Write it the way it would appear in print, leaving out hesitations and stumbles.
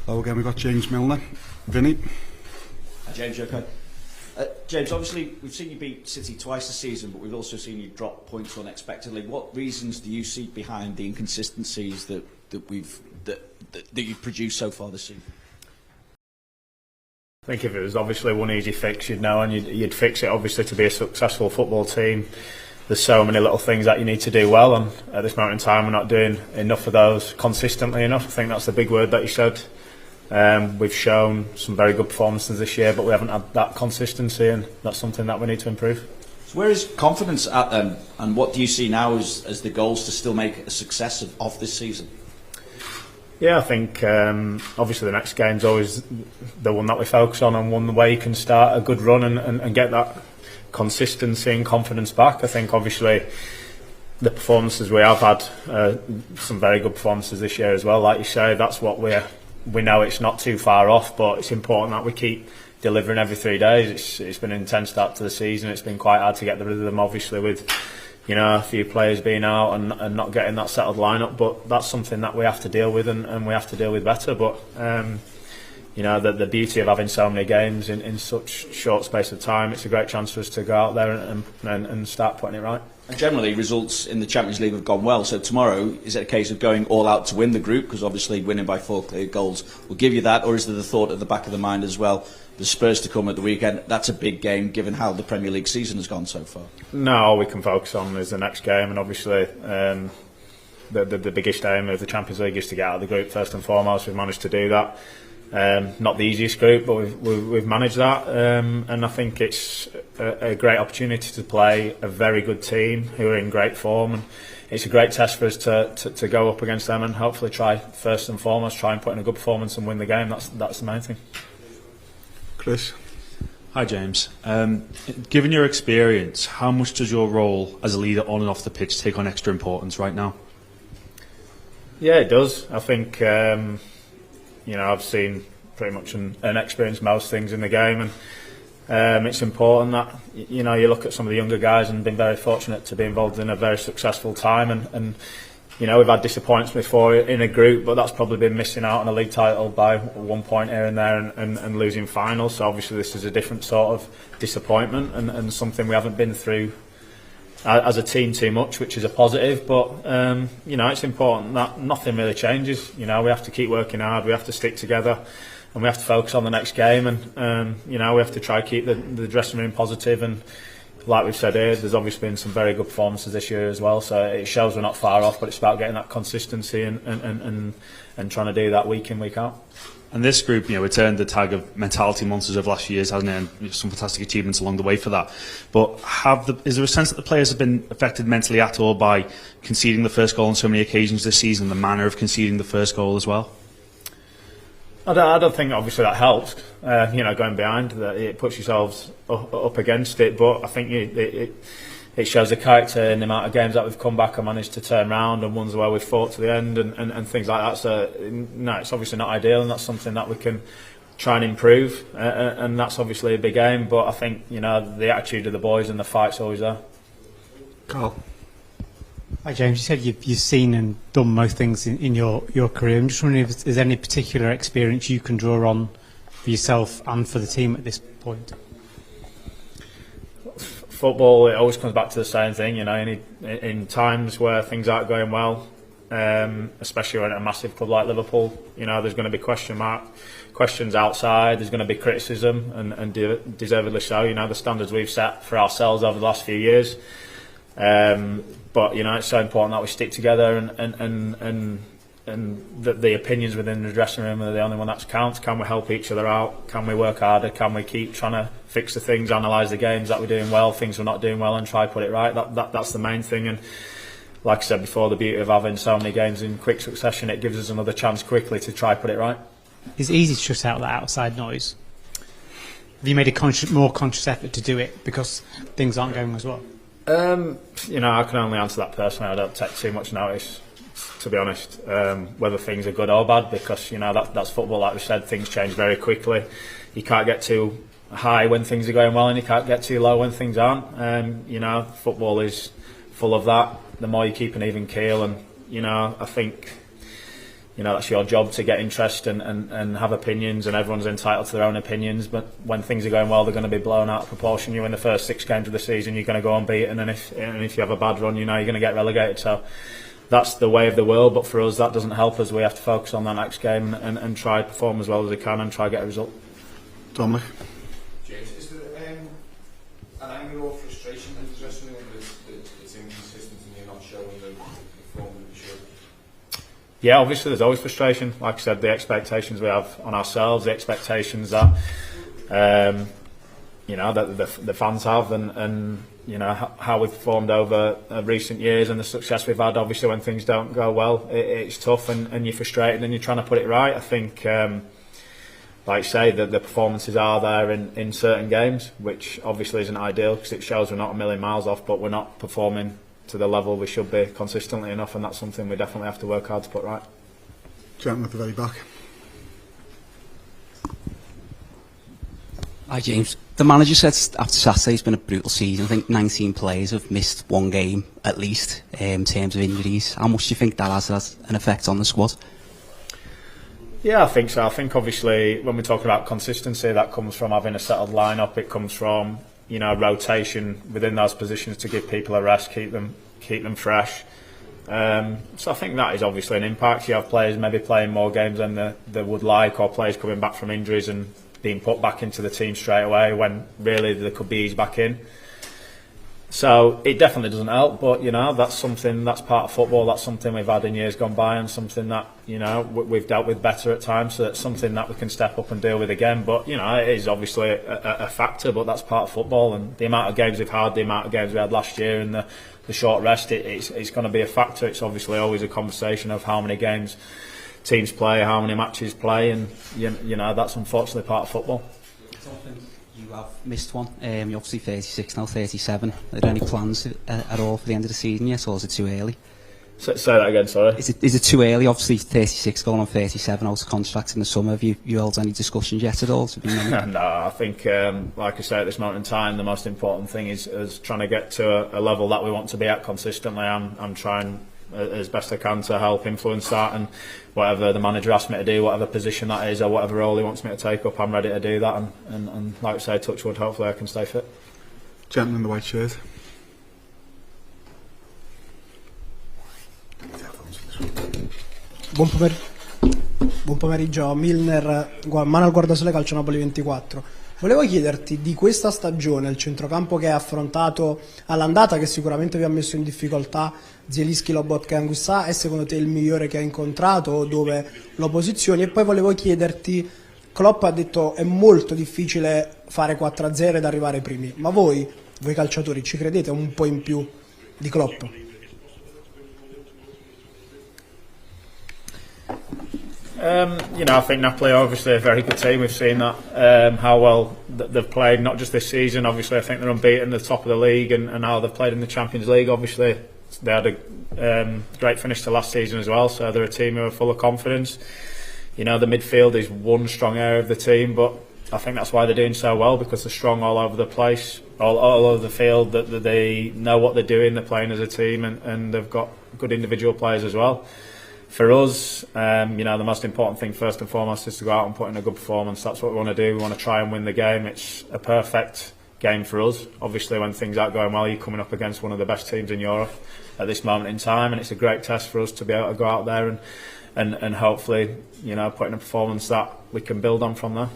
Hello again, we've got James Milner. Vinny. Hi James, you okay? James, obviously we've seen you beat City twice this season, but we've also seen you drop points unexpectedly. What reasons do you see behind the inconsistencies that you've produced so far this season? I think if it was obviously one easy fix, you'd know, and you'd fix it. Obviously, to be a successful football team, there's so many little things that you need to do well, and at this moment in time, we're not doing enough of those consistently enough. I think that's the big word that you said. We've shown some very good performances this year, but we haven't had that consistency, and that's something that we need to improve. So where is confidence at then, and what do you see now as the goals to still make a success of this season? Yeah, I think obviously the next game's always the one that we focus on, and one way you can start a good run and get that consistency and confidence back. I think obviously the performances we have had, some very good performances this year as well. Like you say, that's what we know it's not too far off, but it's important that we keep delivering every 3 days. It's been an intense start to the season. It's been quite hard to get rid of them, obviously, with a few players being out and not getting that settled lineup. But that's something that we have to deal with, and we have to deal with better. But the beauty of having so many games in such short space of time, it's a great chance for us to go out there and start putting it right. And generally, results in the Champions League have gone well. So tomorrow, is it a case of going all out to win the group? Because obviously winning by 4 clear goals will give you that. Or is there the thought at the back of the mind as well, the Spurs to come at the weekend? That's a big game given how the Premier League season has gone so far. No, all we can focus on is the next game. And obviously the biggest aim of the Champions League is to get out of the group first and foremost. We've managed to do that. Not the easiest group, but we've managed that, and I think it's a great opportunity to play a very good team who are in great form, and it's a great test for us to go up against them and hopefully try first and foremost and put in a good performance and win the game. That's the main thing. Chris. Hi James. Given your experience, how much does your role as a leader on and off the pitch take on extra importance right now? Yeah, it does. I think I've seen pretty much and experienced most things in the game, and it's important that you look at some of the younger guys, and been very fortunate to be involved in a very successful time, and we've had disappointments before in a group, but that's probably been missing out on a league title by 1 point here and there, and losing finals. So obviously this is a different sort of disappointment, and something we haven't been through as a team too much, which is a positive. But it's important that nothing really changes. We have to keep working hard, we have to stick together, and we have to focus on the next game, and we have to try to keep the dressing room positive. And like we've said here, there's obviously been some very good performances this year as well, so it shows we're not far off, but it's about getting that consistency and trying to do that week in, week out. And this group, it's earned the tag of mentality monsters of last years, hasn't it? And some fantastic achievements along the way for that. But is there a sense that the players have been affected mentally at all by conceding the first goal on so many occasions this season, the manner of conceding the first goal as well? I don't think obviously that helps. Going behind, that it puts yourselves up against it. But I think it shows the character in the amount of games that we've come back and managed to turn around, and ones where we've fought to the end and things like that. So no, it's obviously not ideal, and that's something that we can try and improve. And that's obviously a big aim. But I think the attitude of the boys and the fight's always there. Carl. Hi James, you said you've seen and done most things in your career. I'm just wondering if there's any particular experience you can draw on for yourself and for the team at this point. Football, it always comes back to the same thing. In times where things aren't going well, especially when at a massive club like Liverpool, there's going to be questions outside. There's going to be criticism, and deservedly so. The standards we've set for ourselves over the last few years. But it's so important that we stick together, and the opinions within the dressing room are the only one that counts. Can we help each other out? Can we work harder? Can we keep trying to fix the things, analyse the games that we're doing well, things we're not doing well, and try to put it right? That's the main thing. And like I said before, the beauty of having so many games in quick succession, it gives us another chance quickly to try put it right. It's easy to shut out that outside noise. Have you made a more conscious effort to do it because things aren't going as well? I can only answer that personally. I don't take too much notice, to be honest, whether things are good or bad, because that's football. Like we said, things change very quickly. You can't get too high when things are going well, and you can't get too low when things aren't. Football is full of that. The more you keep an even keel, and I think that's your job to get interest and have opinions, and everyone's entitled to their own opinions. But when things are going well, they're going to be blown out of proportion. You win the first 6 games of the season, you're going to go unbeaten, and if you have a bad run, you're going to get relegated. So that's the way of the world. But for us, that doesn't help us. We have to focus on that next game and try to perform as well as we can and try to get a result. Dominic. James, is there an anger or frustration in the dressing room that it's inconsistent and you're not showing the form that you should? Yeah, obviously there's always frustration. Like I said, the expectations we have on ourselves, the expectations that that the fans have, and how we've performed over recent years and the success we've had. Obviously, when things don't go well, it's tough and you're frustrated and you're trying to put it right. I think, like I say, that the performances are there in certain games, which obviously isn't ideal because it shows we're not a million miles off, but we're not performing to the level we should be consistently enough, and that's something we definitely have to work hard to put right. Gentleman at the very back. Hi James. The manager said after Saturday it's been a brutal season. I think 19 players have missed 1 game at least in terms of injuries. How much do you think that has an effect on the squad? Yeah, I think so. I think obviously when we're talking about consistency, that comes from having a settled lineup. It comes from rotation within those positions to give people a rest, keep them fresh. So I think that is obviously an impact. You have players maybe playing more games than they would like, or players coming back from injuries and being put back into the team straight away when really they could be eased back in. So it definitely doesn't help, but that's something that's part of football. That's something we've had in years gone by, and something that we've dealt with better at times. So that's something that we can step up and deal with again. But it is obviously a factor, but that's part of football. And the amount of games we've had, the amount of games we had last year, and the short rest, it's going to be a factor. It's obviously always a conversation of how many games teams play, how many matches play, and that's unfortunately part of football. You have missed one. You're obviously 36 now, 37. Are there any plans at all for the end of the season yet, or is it too early? Say that again, sorry. Is it too early? Obviously 36 going on 37 out of contract in the summer. Have you held any discussions yet at all? No, I think like I say, at this moment in time, the most important thing is trying to get to a level that we want to be at consistently. I'm trying as best I can to help influence that, and whatever the manager asks me to do, whatever position that is or whatever role he wants me to take up, I'm ready to do that, and like I say, touch wood, hopefully I can stay fit. Gentleman in the white shirt. Buon pomeriggio, Milner, mano al guardasole Calcio Napoli 24. Volevo chiederti di questa stagione, il centrocampo che hai affrontato all'andata, che sicuramente vi ha messo in difficoltà, Zielinski, Lobotka e Anguissà, è secondo te il migliore che hai incontrato, o dove lo posizioni? E poi volevo chiederti, Klopp ha detto è molto difficile fare 4-0 ed arrivare primi, ma voi calciatori ci credete un po' in più di Klopp? I think Napoli are obviously a very good team. We've seen that, how well they've played, not just this season. Obviously, I think they're unbeaten at the top of the league, and how they've played in the Champions League. Obviously, they had a great finish to last season as well, so they're a team who are full of confidence. The midfield is one strong area of the team, but I think that's why they're doing so well, because they're strong all over the place, all over the field, that they know what they're doing, they're playing as a team, and they've got good individual players as well. For us, the most important thing first and foremost is to go out and put in a good performance. That's what we want to do. We want to try and win the game. It's a perfect game for us. Obviously, when things aren't going well, you're coming up against one of the best teams in Europe at this moment in time, and it's a great test for us to be able to go out there and hopefully, put in a performance that we can build on from there.